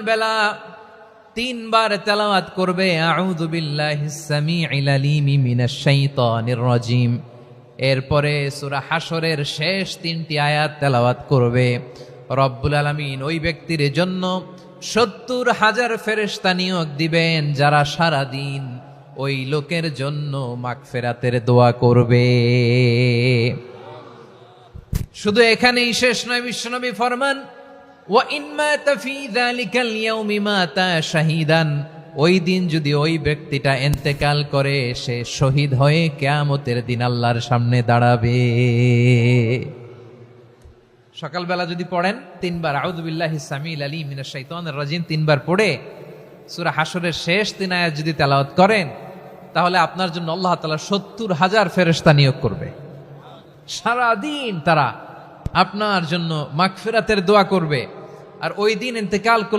বেলা তিনবার তেলাওয়াত করবে আউযু বিল্লাহিস সামিউল আলিম মিনাশ শাইতানির রাজিম। এরপরে সূরা হাশরের শেষ তিনটি আয়াত তেলাওয়াত করবে। রব্বুল আলামিন ওই ব্যক্তির জন্য ৭০,০০০ ফেরেশতা নিয়োগ দিবেন যারা সারা দিন ওই লোকের জন্য মাগফিরাতের দোয়া করবে। শুধু এখানেই শেষ নয়, বিশ্বনবী ফরমান ওয়া ইন মাতা ফি যালিকাল ইয়াউমি মাতা শাহীদান, ওই দিন যদি ওই ব্যক্তিটা ইন্তেকাল করে সে শহীদ হয়ে কিয়ামতের দিন আল্লাহর সামনে দাঁড়াবে। সকালবেলা যদি পড়েন তিনবার আউযু বিল্লাহিস সামিউল আলিম মিনাশ শাইতানির রাজিম তিনবার পড়ে সূরা হাশরের শেষ তিন আয়াত যদি তেলাওয়াত করেন, তাহলে আপনার জন্য আল্লাহ তাআলা ৭০,০০০ ফেরেশতা নিয়োগ করবে। সারা দিন তারা আপনার জন্য মাগফিরাতের দোয়া করবে। আর ওই দিন ইন্তেকাল করলে